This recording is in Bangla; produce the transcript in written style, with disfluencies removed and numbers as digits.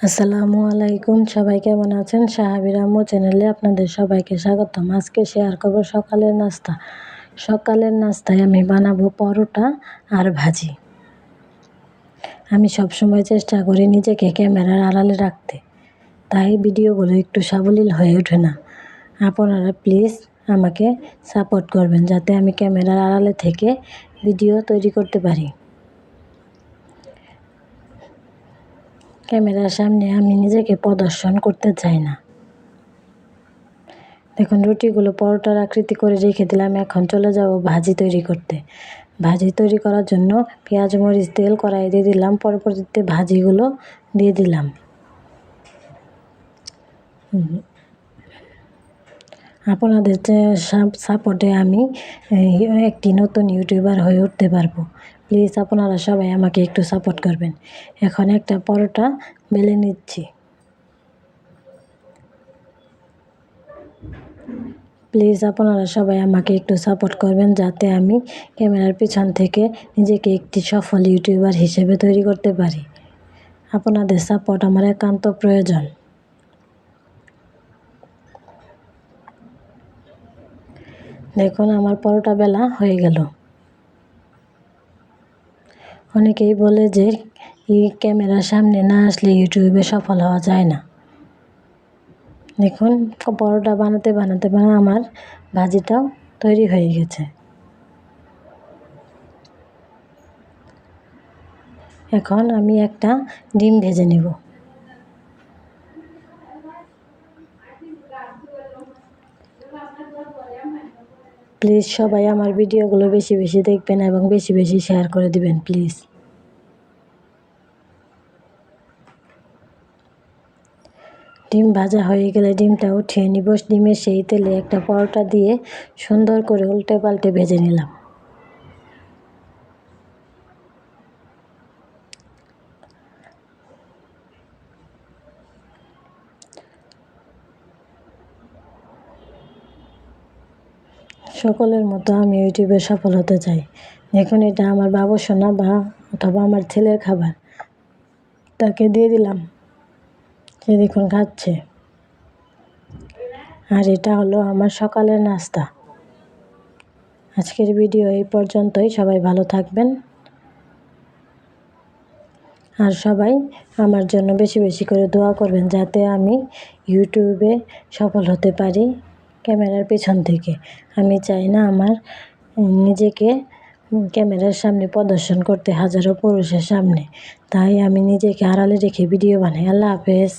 আসসালামু আলাইকুম, সবাই কেমন আছেন? সাহাবীর আম্মু চ্যানেলে আপনাদের সবাইকে স্বাগতম। আজকে শেয়ার করব সকালের নাস্তা। সকালের নাস্তায় আমি বানাবো পরোটা আর ভাজি। আমি সবসময় চেষ্টা করি নিজেকে ক্যামেরার আড়ালে রাখতে, তাই ভিডিওগুলো একটু সাবলীল হয়ে ওঠে না। আপনারা প্লিজ আমাকে সাপোর্ট করবেন যাতে আমি ক্যামেরার আড়ালে থেকে ভিডিও তৈরি করতে পারি। ক্যামেরার সামনে আমি নিজেকে প্রদর্শন করতে চাই না। দেখুন, রুটিগুলো পরোটার আকৃতি করে রেখে দিলাম। এখন চলে যাব ভাজি তৈরি করতে। ভাজি তৈরি করার জন্য পেঁয়াজ, মরিচ, তেল কড়াইয়ে দিয়ে দিলাম। পরবর্তীতে ভাজিগুলো দিয়ে দিলাম। আপনাদের সাপোর্টে আমি একটি নতুন ইউটিউবার হয়ে উঠতে পারবো। প্লিজ আপনারা সবাই আমাকে একটু সাপোর্ট করবেন। এখন একটা পরোটা বেলে নিচ্ছি। প্লিজ আপনারা সবাই আমাকে একটু সাপোর্ট করবেন যাতে আমি ক্যামেরার পিছন থেকে নিজেকে একটি সফল ইউটিউবার হিসেবে তৈরি করতে পারি। আপনাদের সাপোর্ট আমার একান্ত প্রয়োজন। দেখুন, আমার পরোটা বেলা হয়ে গেল। অনেকেই বলে যে এই ক্যামেরার সামনে না আসলে ইউটিউবে সফল হওয়া যায় না। দেখুন, পরোটা বানাতে আমার ভাজিটাও তৈরি হয়ে গেছে। এখন আমি একটা ডিম ভেজে নেব। প্লিজ সবাই আমার ভিডিওগুলো বেশি বেশি দেখবেন এবং বেশি বেশি শেয়ার করে দিবেন প্লিজ। ডিম ভাজা হয়ে গেলে ডিমটা উঠিয়ে নিব। ডিমের সেই তেলে একটা পরোটা দিয়ে সুন্দর করে উল্টে পাল্টে ভেজে নিলাম। সকলের মতো আমি ইউটিউবে সফল হতে চাই। দেখুন, এটা আমার বাবু সোনা অথবা আমার ছেলের খাবার, তাকে দিয়ে দিলাম। সে দেখুন খাচ্ছে। আর এটা হলো আমার সকালের নাস্তা। আজকের ভিডিও এই পর্যন্তই। সবাই ভালো থাকবেন আর সবাই আমার জন্য বেশি বেশি করে দোয়া করবেন যাতে আমি ইউটিউবে সফল হতে পারি ক্যামেরার পেছন থেকে। আমি চাই না আমার নিজেকে ক্যামেরার সামনে প্রদর্শন করতে হাজারো পুরুষের সামনে, তাই আমি নিজেকে আড়ালে রেখে ভিডিও বানাই। আল্লাহ হাফেজ।